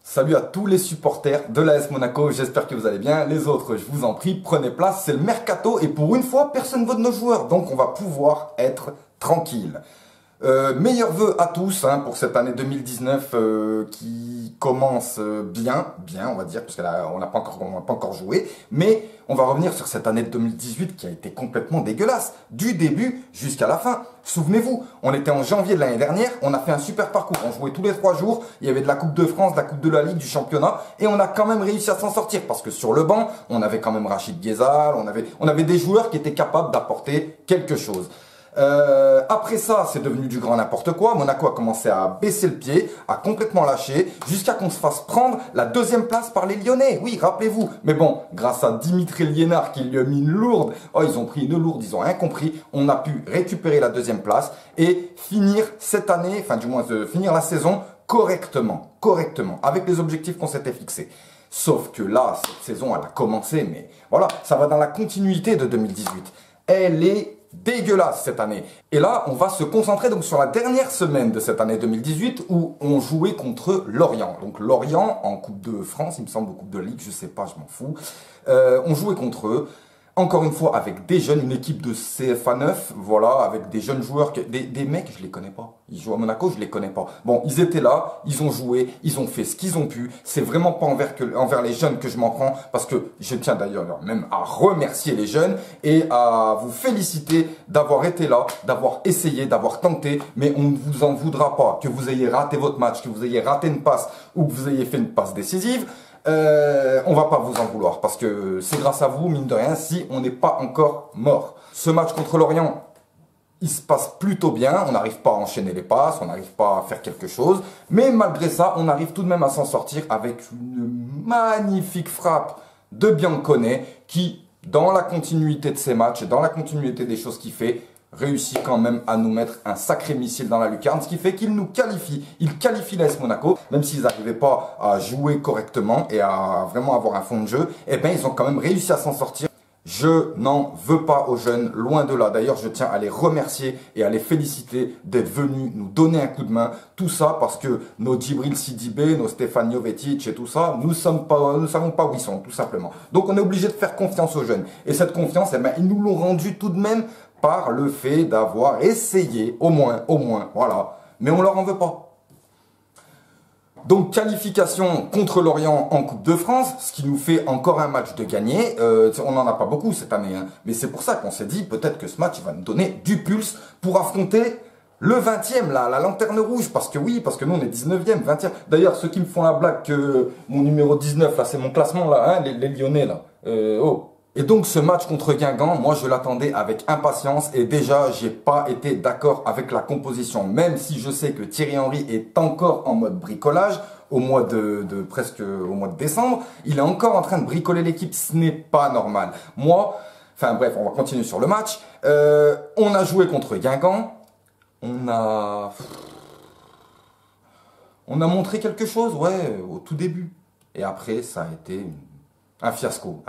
Salut à tous les supporters de l'AS Monaco, j'espère que vous allez bien. Les autres, je vous en prie, prenez place, c'est le mercato et pour une fois, personne ne veut de nos joueurs. Donc on va pouvoir être tranquille. Meilleurs vœux à tous pour cette année 2019 qui commence bien, on va dire, parce qu'on n'a pas encore joué. Mais on va revenir sur cette année de 2018 qui a été complètement dégueulasse, du début jusqu'à la fin. Souvenez-vous, on était en janvier de l'année dernière, on a fait un super parcours, on jouait tous les 3 jours, il y avait de la Coupe de France, de la Coupe de la Ligue, du championnat, et on a quand même réussi à s'en sortir, parce que sur le banc, on avait quand même Rachid Ghezzal, on avait des joueurs qui étaient capables d'apporter quelque chose. Après ça, c'est devenu du grand n'importe quoi. Monaco a commencé à baisser le pied, à complètement lâcher, jusqu'à qu'on se fasse prendre la 2e place par les Lyonnais. Oui, rappelez-vous. Mais bon, grâce à Dimitri Liénard qui lui a mis une lourde, ils ont pris une lourde, ils ont rien compris. On a pu récupérer la 2e place et finir cette année, enfin du moins finir la saison correctement, avec les objectifs qu'on s'était fixés. Sauf que là, cette saison, elle a commencé, mais voilà, ça va dans la continuité de 2018. Elle est dégueulasse cette année. Et là, on va se concentrer donc sur la dernière semaine de cette année 2018 où on jouait contre Lorient. Donc Lorient en Coupe de France, il me semble, ou Coupe de Ligue, je sais pas, je m'en fous. On jouait contre eux. Encore une fois, avec des jeunes, une équipe de CFA 9, voilà, avec des jeunes joueurs, des mecs, je les connais pas. Ils jouent à Monaco, je les connais pas. Bon, ils étaient là, ils ont joué, ils ont fait ce qu'ils ont pu. C'est vraiment pas envers les jeunes que je m'en prends, parce que je tiens d'ailleurs même à remercier les jeunes et à vous féliciter d'avoir été là, d'avoir essayé, d'avoir tenté, mais on ne vous en voudra pas que vous ayez raté votre match, que vous ayez raté une passe ou que vous ayez fait une passe décisive. On va pas vous en vouloir parce que c'est grâce à vous, mine de rien, si on n'est pas encore mort. Ce match contre Lorient, il se passe plutôt bien, on n'arrive pas à enchaîner les passes, on n'arrive pas à faire quelque chose, mais malgré ça, on arrive tout de même à s'en sortir avec une magnifique frappe de Biancone qui, dans la continuité de ses matchs et dans la continuité des choses qu'il fait, réussit quand même à nous mettre un sacré missile dans la lucarne, ce qui fait qu'il nous qualifie. Il qualifie l'AS Monaco, même s'ils n'arrivaient pas à jouer correctement et à vraiment avoir un fond de jeu, eh bien ils ont quand même réussi à s'en sortir. Je n'en veux pas aux jeunes, loin de là. D'ailleurs, je tiens à les remercier et à les féliciter d'être venus nous donner un coup de main. Tout ça parce que nos Djibril Sidibé, nos Stefan Jovetic et tout ça, nous savons pas où ils sont, tout simplement. Donc on est obligé de faire confiance aux jeunes. Et cette confiance, eh ben, ils nous l'ont rendue tout de même par le fait d'avoir essayé, au moins, voilà. Mais on leur en veut pas. Donc, qualification contre Lorient en Coupe de France, ce qui nous fait encore un match de gagné. On n'en a pas beaucoup cette année, mais c'est pour ça qu'on s'est dit, peut-être que ce match, il va nous donner du pulse pour affronter le 20e, là, la lanterne rouge. Parce que oui, parce que nous, on est 19e, 20e. D'ailleurs, ceux qui me font la blague que mon numéro 19, là, c'est mon classement, là, les Lyonnais, là. Et donc ce match contre Guingamp, moi je l'attendais avec impatience et déjà j'ai pas été d'accord avec la composition. Même si je sais que Thierry Henry est encore en mode bricolage au mois presque au mois de décembre, il est encore en train de bricoler l'équipe, ce n'est pas normal. Moi, enfin bref, on va continuer sur le match. On a joué contre Guingamp, on a montré quelque chose, ouais, au tout début. Et après ça a été un fiasco,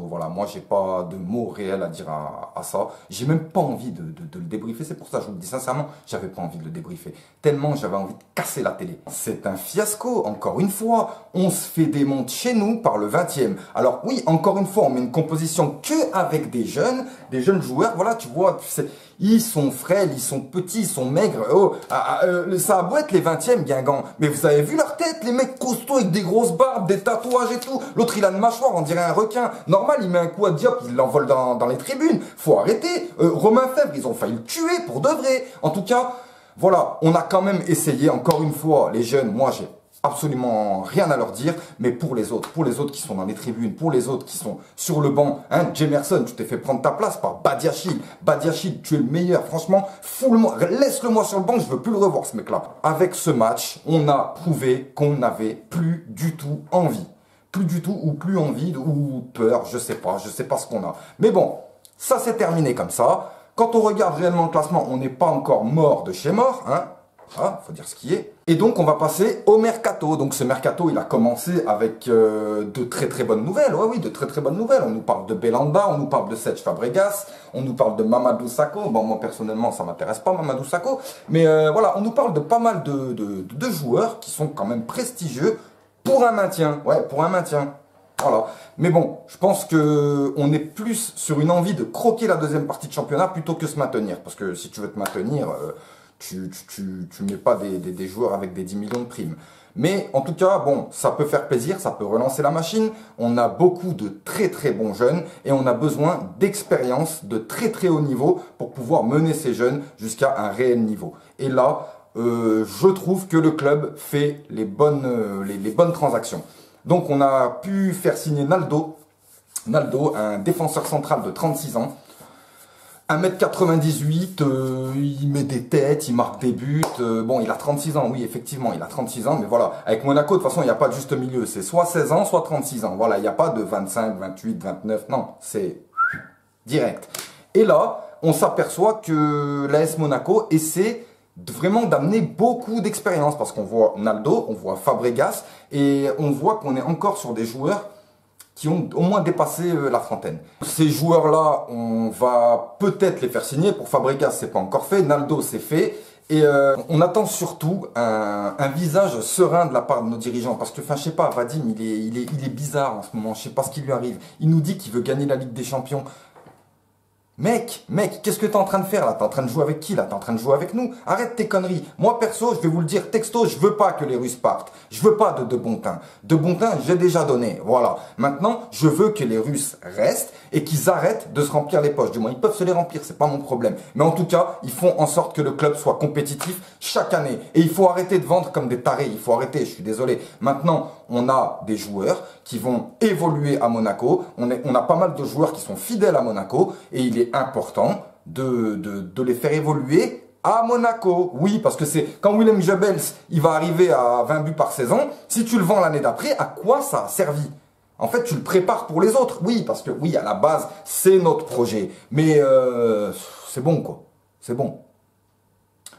voilà. Moi, j'ai pas de mots réels à dire à ça. J'ai même pas envie de le débriefer. C'est pour ça, je vous le dis sincèrement, j'avais pas envie de le débriefer. Tellement j'avais envie de casser la télé. C'est un fiasco, encore une fois. On se fait démonter chez nous par le 20e. Alors oui, encore une fois, on met une composition que avec des jeunes joueurs. Voilà, tu vois, ils sont frêles, ils sont petits, ils sont maigres. Ça a beau être les 20e, Guingamp. Mais vous avez vu leur tête, les mecs costauds avec des grosses barbes, des tatouages et tout. L'autre, il a une mâchoire, on dirait un requin. Normal, il met un coup à Diop, il l'envole dans les tribunes. Faut arrêter. Romain Fèvre, ils ont failli le tuer pour de vrai. En tout cas, voilà, on a quand même essayé, encore une fois, les jeunes, moi j'ai absolument rien à leur dire, mais pour les autres qui sont dans les tribunes, pour les autres qui sont sur le banc, Jemerson, tu t'es fait prendre ta place par Badiachil. Badiachil, tu es le meilleur, franchement, laisse-le moi sur le banc, je veux plus le revoir ce mec-là. Avec ce match, on a prouvé qu'on n'avait plus du tout envie. Plus du tout, ou plus envie, ou peur, je sais pas ce qu'on a. Mais bon, ça s'est terminé comme ça. Quand on regarde réellement le classement, on n'est pas encore mort de chez mort, Ah, faut dire ce qui est. Et donc, on va passer au mercato. Donc, ce mercato, il a commencé avec de très très bonnes nouvelles. Ouais, oui, de très très bonnes nouvelles. On nous parle de Belhanda, on nous parle de Serge Fabregas, on nous parle de Mamadou Sakho. Bon, moi, personnellement, ça m'intéresse pas, Mamadou Sakho. Mais voilà, on nous parle de pas mal de joueurs qui sont quand même prestigieux pour un maintien. Ouais, pour un maintien. Voilà. Mais bon, je pense que on est plus sur une envie de croquer la deuxième partie de championnat plutôt que se maintenir. Parce que si tu veux te maintenir, tu mets pas des joueurs avec des 10 millions de primes. Mais en tout cas, bon, ça peut faire plaisir, ça peut relancer la machine. On a beaucoup de très très bons jeunes et on a besoin d'expérience de très très haut niveau pour pouvoir mener ces jeunes jusqu'à un réel niveau. Et là, je trouve que le club fait les bonnes transactions. Donc on a pu faire signer Naldo. Naldo, un défenseur central de 36 ans. 1m98, il met des têtes, il marque des buts. Bon, il a 36 ans, oui, effectivement, il a 36 ans. Mais voilà, avec Monaco, de toute façon, il n'y a pas de juste milieu. C'est soit 16 ans, soit 36 ans. Voilà, il n'y a pas de 25, 28, 29. Non, c'est direct. Et là, on s'aperçoit que l'AS Monaco essaie vraiment d'amener beaucoup d'expérience. Parce qu'on voit Naldo, on voit Fabregas. Et on voit qu'on est encore sur des joueurs qui ont au moins dépassé la trentaine. Ces joueurs-là, on va peut-être les faire signer. Pour Fabregas, c'est pas encore fait. Naldo, c'est fait. Et on attend surtout un visage serein de la part de nos dirigeants. Parce que, enfin, je sais pas, Vadim, il est bizarre en ce moment. Je sais pas ce qui lui arrive. Il nous dit qu'il veut gagner la Ligue des Champions. Mec, qu'est-ce que t'es en train de faire là? T'es en train de jouer avec qui là? T'es en train de jouer avec nous? Arrête tes conneries. Moi perso, je vais vous le dire texto, je veux pas que les Russes partent. Je veux pas de Bontin. De Bontin, j'ai déjà donné. Voilà. Maintenant, je veux que les Russes restent et qu'ils arrêtent de se remplir les poches. Du moins, ils peuvent se les remplir, c'est pas mon problème. Mais en tout cas, ils font en sorte que le club soit compétitif chaque année. Et il faut arrêter de vendre comme des tarés. Il faut arrêter, je suis désolé. Maintenant, on a des joueurs qui vont évoluer à Monaco. On a pas mal de joueurs qui sont fidèles à Monaco. Et il est important de les faire évoluer à Monaco. Oui, parce que c'est quand Willem Jebels, il va arriver à 20 buts par saison, si tu le vends l'année d'après, à quoi ça a servi? En fait, tu le prépares pour les autres. Oui, parce que oui, à la base, c'est notre projet. Mais c'est bon, quoi. C'est bon.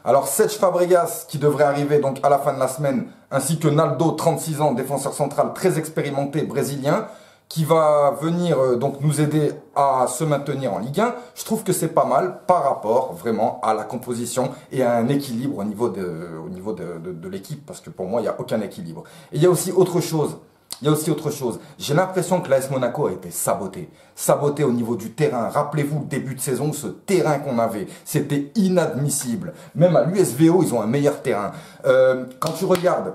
Alors, Cesc Fabregas, qui devrait arriver donc à la fin de la semaine, ainsi que Naldo, 36 ans, défenseur central très expérimenté, brésilien, qui va venir donc nous aider à se maintenir en Ligue 1, je trouve que c'est pas mal par rapport vraiment à la composition et à un équilibre au niveau de l'équipe, parce que pour moi, il n'y a aucun équilibre. Et il y a aussi autre chose. J'ai l'impression que l'AS Monaco a été saboté. Saboté au niveau du terrain. Rappelez-vous le début de saison, ce terrain qu'on avait. C'était inadmissible. Même à l'USVO, ils ont un meilleur terrain. Quand tu regardes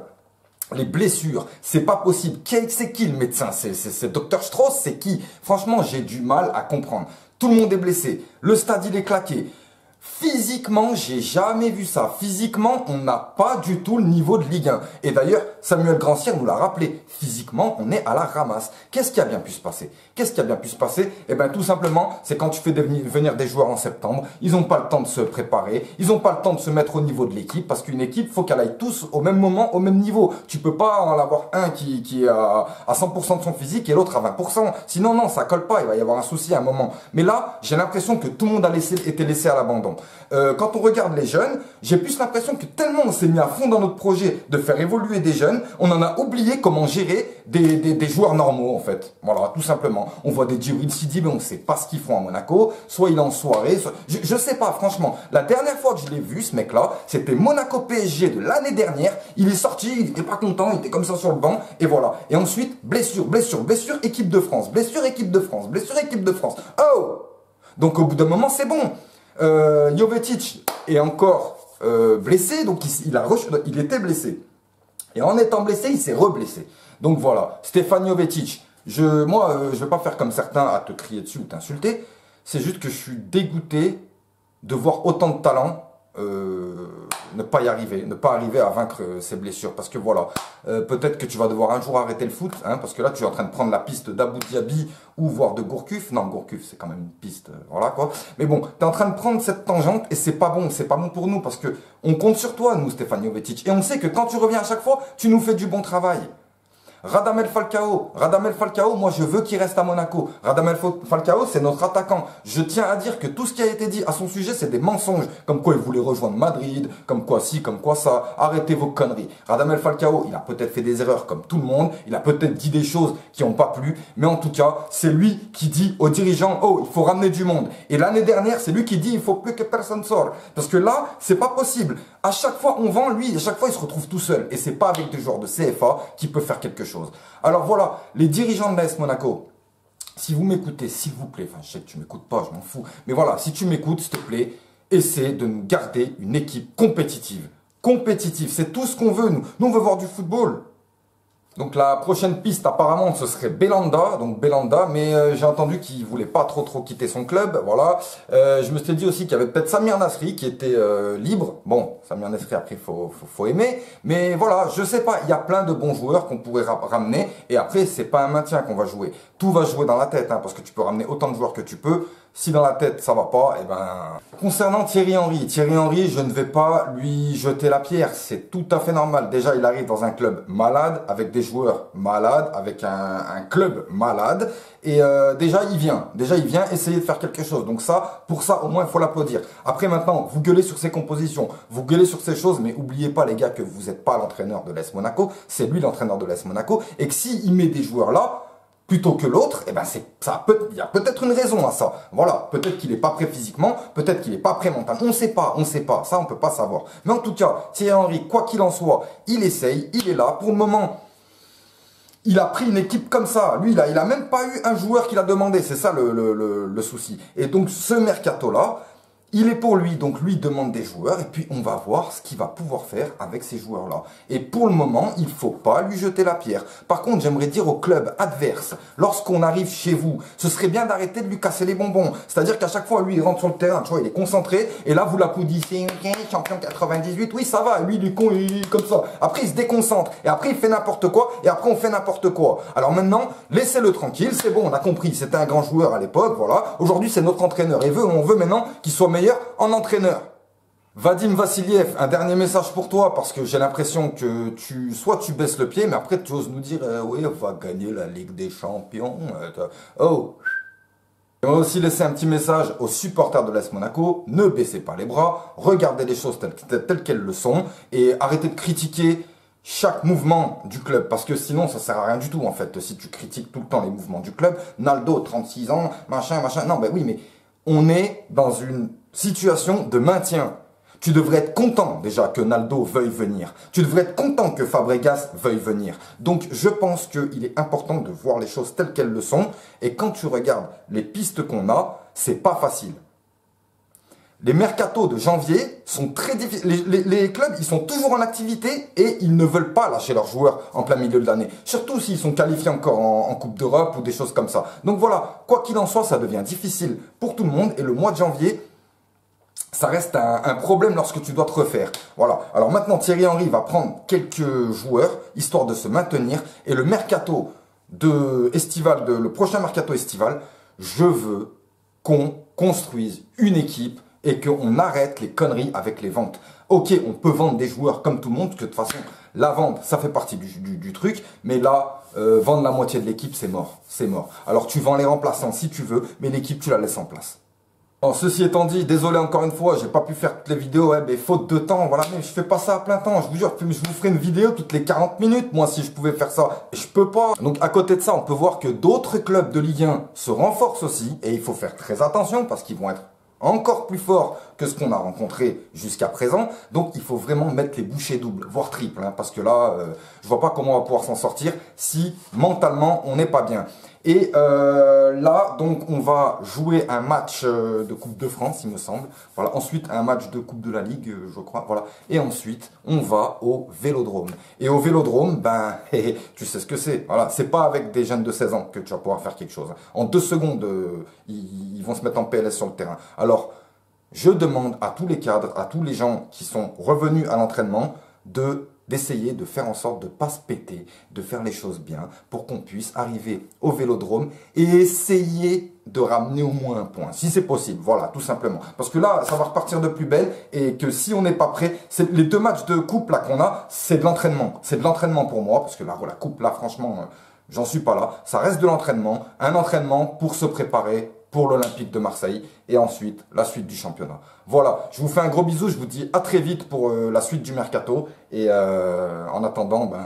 les blessures, c'est pas possible. C'est qui le médecin? C'est Dr Strauss? C'est qui? Franchement, j'ai du mal à comprendre. Tout le monde est blessé. Le stade, il est claqué. Physiquement, j'ai jamais vu ça. Physiquement, on n'a pas du tout le niveau de Ligue 1. Et d'ailleurs, Samuel Grandsir nous l'a rappelé. Physiquement, on est à la ramasse. Qu'est-ce qui a bien pu se passer? Eh bien, tout simplement, c'est quand tu fais venir des joueurs en septembre, ils n'ont pas le temps de se préparer, ils n'ont pas le temps de se mettre au niveau de l'équipe, parce qu'une équipe, faut qu'elle aille tous au même moment, au même niveau. Tu peux pas en avoir un qui est à 100% de son physique et l'autre à 20%. Sinon, non, ça colle pas, il va y avoir un souci à un moment. Mais là, j'ai l'impression que tout le monde a été laissé à l'abandon. Quand on regarde les jeunes, j'ai plus l'impression que tellement on s'est mis à fond dans notre projet de faire évoluer des jeunes, on en a oublié comment gérer des joueurs normaux en fait. Voilà, tout simplement. On voit des Djibril Sidi, mais on ne sait pas ce qu'ils font à Monaco. Soit il est en soirée, soit... Je sais pas, franchement. La dernière fois que je l'ai vu, ce mec-là, c'était Monaco PSG de l'année dernière. Il est sorti, il était pas content, il était comme ça sur le banc, et voilà. Et ensuite, blessure, équipe de France, blessure, équipe de France. Oh! Donc au bout d'un moment, c'est bon. Jovetic est encore blessé, donc il était blessé. Et en étant blessé, il s'est reblessé. Donc voilà, Stéphane Jovetic. Je vais pas faire comme certains à te crier dessus ou t'insulter. C'est juste que je suis dégoûté de voir autant de talent ne pas arriver à vaincre ces blessures. Parce que voilà, peut-être que tu vas devoir un jour arrêter le foot, hein, parce que là tu es en train de prendre la piste d'Abu Dhabi ou voire de Gourcuff. Non, Gourcuff c'est quand même une piste, voilà quoi. Mais bon, tu es en train de prendre cette tangente et c'est pas bon pour nous, parce que on compte sur toi, nous, Stéphane Jovetic, et on sait que quand tu reviens à chaque fois, tu nous fais du bon travail. Radamel Falcao, moi je veux qu'il reste à Monaco. Radamel Falcao, c'est notre attaquant. Je tiens à dire que tout ce qui a été dit à son sujet, c'est des mensonges. Comme quoi il voulait rejoindre Madrid, comme quoi ci, comme quoi ça. Arrêtez vos conneries. Radamel Falcao, il a peut-être fait des erreurs comme tout le monde. Il a peut-être dit des choses qui n'ont pas plu. Mais en tout cas, c'est lui qui dit aux dirigeants, oh, il faut ramener du monde. Et l'année dernière, c'est lui qui dit, il faut plus que personne sorte. Parce que là, c'est pas possible. À chaque fois, on vend, lui, à chaque fois, il se retrouve tout seul. Et c'est pas avec des joueurs de CFA qui peut faire quelque chose. chose. Alors voilà, les dirigeants de l'AS Monaco, si vous m'écoutez, s'il vous plaît, enfin je sais que tu m'écoutes pas, je m'en fous, mais voilà, si tu m'écoutes, s'il te plaît, essaie de nous garder une équipe compétitive. Compétitive, c'est tout ce qu'on veut, nous. Nous, on veut voir du football. Donc la prochaine piste apparemment ce serait Belhanda, mais j'ai entendu qu'il voulait pas trop quitter son club, voilà. Je me suis dit aussi qu'il y avait peut-être Samir Nasri qui était libre. Bon, Samir Nasri après faut aimer, mais voilà, je sais pas, il y a plein de bons joueurs qu'on pourrait ramener et après c'est pas un maintien qu'on va jouer. Tout va jouer dans la tête, hein, parce que tu peux ramener autant de joueurs que tu peux. Si dans la tête ça va pas, et ben... Concernant Thierry Henry, je ne vais pas lui jeter la pierre, c'est tout à fait normal. Déjà, il arrive dans un club malade, avec des joueurs malades, avec un club malade, et déjà il vient essayer de faire quelque chose. Donc ça, pour ça, au moins, il faut l'applaudir. Après, maintenant, vous gueulez sur ses compositions, vous gueulez sur ces choses, mais oubliez pas, les gars, que vous n'êtes pas l'entraîneur de l'AS Monaco, c'est lui l'entraîneur de l'AS Monaco, et que s'il met des joueurs là, plutôt que l'autre, eh ben il y a peut-être une raison à ça. Voilà, peut-être qu'il est pas prêt physiquement, peut-être qu'il est pas prêt mentalement. On sait pas, ça on peut pas savoir. Mais en tout cas, Thierry Henry, quoi qu'il en soit, il essaye, il est là. Pour le moment, il a pris une équipe comme ça. Lui, il a même pas eu un joueur qu'il a demandé. C'est ça le souci. Et donc, ce mercato-là, il est pour lui, donc lui demande des joueurs et puis on va voir ce qu'il va pouvoir faire avec ces joueurs-là. Et pour le moment, il faut pas lui jeter la pierre. Par contre, j'aimerais dire au club adverse, lorsqu'on arrive chez vous, ce serait bien d'arrêter de lui casser les bonbons. C'est-à-dire qu'à chaque fois, lui, il rentre sur le terrain, tu vois, il est concentré et là, vous l'applaudissez, champion 98, oui, ça va, lui, il est comme ça. Après, il se déconcentre et après, il fait n'importe quoi et après, on fait n'importe quoi. Alors maintenant, laissez-le tranquille, c'est bon, on a compris, c'était un grand joueur à l'époque, voilà. Aujourd'hui, c'est notre entraîneur et on veut maintenant qu'il soit meilleur en entraîneur. Vadim Vassiliev, un dernier message pour toi parce que j'ai l'impression que soit tu baisses le pied, mais après tu oses nous dire oui, on va gagner la Ligue des Champions. Oh. J'aimerais aussi laisser un petit message aux supporters de l'AS Monaco, ne baissez pas les bras, regardez les choses telles qu'elles le sont et arrêtez de critiquer chaque mouvement du club, parce que sinon ça sert à rien du tout en fait, si tu critiques tout le temps les mouvements du club. Naldo, 36 ans, machin, non ben oui, mais on est dans une situation de maintien. Tu devrais être content déjà que Naldo veuille venir. Tu devrais être content que Fabregas veuille venir. Donc je pense qu'il est important de voir les choses telles qu'elles le sont. Et quand tu regardes les pistes qu'on a, c'est pas facile. Les mercatos de janvier sont très difficiles. Les clubs, ils sont toujours en activité et ils ne veulent pas lâcher leurs joueurs en plein milieu de l'année. Surtout s'ils sont qualifiés encore en Coupe d'Europe ou des choses comme ça. Donc voilà, quoi qu'il en soit, ça devient difficile pour tout le monde. Et le mois de janvier, ça reste un problème lorsque tu dois te refaire. Voilà. Alors maintenant, Thierry Henry va prendre quelques joueurs, histoire de se maintenir. Et le mercato le prochain mercato estival, je veux qu'on construise une équipe et qu'on arrête les conneries avec les ventes. Ok, on peut vendre des joueurs comme tout le monde, parce que de toute façon, la vente, ça fait partie du truc. Mais là, vendre la moitié de l'équipe, c'est mort. C'est mort. Alors tu vends les remplaçants si tu veux, mais l'équipe, tu la laisses en place. Bon, ceci étant dit, désolé encore une fois, j'ai pas pu faire toutes les vidéos, mais faute de temps, voilà, mais je fais pas ça à plein temps, je vous jure, je vous ferai une vidéo toutes les 40 minutes, moi, si je pouvais faire ça, et je peux pas. Donc, à côté de ça, on peut voir que d'autres clubs de Ligue 1 se renforcent aussi, et il faut faire très attention, parce qu'ils vont être encore plus forts que ce qu'on a rencontré jusqu'à présent. Donc, il faut vraiment mettre les bouchées doubles, voire triples, hein, parce que là, je vois pas comment on va pouvoir s'en sortir si, mentalement, on n'est pas bien. Et là, donc, on va jouer un match de Coupe de France, il me semble. Voilà. Ensuite, un match de Coupe de la Ligue, je crois. Voilà. Et ensuite, on va au Vélodrome. Et au Vélodrome, ben, tu sais ce que c'est. Voilà. C'est pas avec des jeunes de 16 ans que tu vas pouvoir faire quelque chose. En 2 secondes, ils vont se mettre en PLS sur le terrain. Alors, je demande à tous les cadres, à tous les gens qui sont revenus à l'entraînement d'essayer de faire en sorte de ne pas se péter, de faire les choses bien pour qu'on puisse arriver au Vélodrome et essayer de ramener au moins un point, si c'est possible, voilà, tout simplement. Parce que là, ça va repartir de plus belle et que si on n'est pas prêt, les 2 matchs de coupe là qu'on a, c'est de l'entraînement. C'est de l'entraînement pour moi, parce que là, la coupe là, franchement, j'en suis pas là. Ça reste de l'entraînement, un entraînement pour se préparer pour l'Olympique de Marseille et ensuite la suite du championnat. Voilà, je vous fais un gros bisou, je vous dis à très vite pour la suite du mercato et en attendant, ben,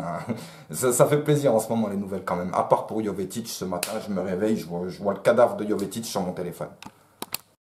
ça fait plaisir en ce moment les nouvelles quand même, à part pour Jovetic ce matin, je me réveille, je vois le cadavre de Jovetic sur mon téléphone.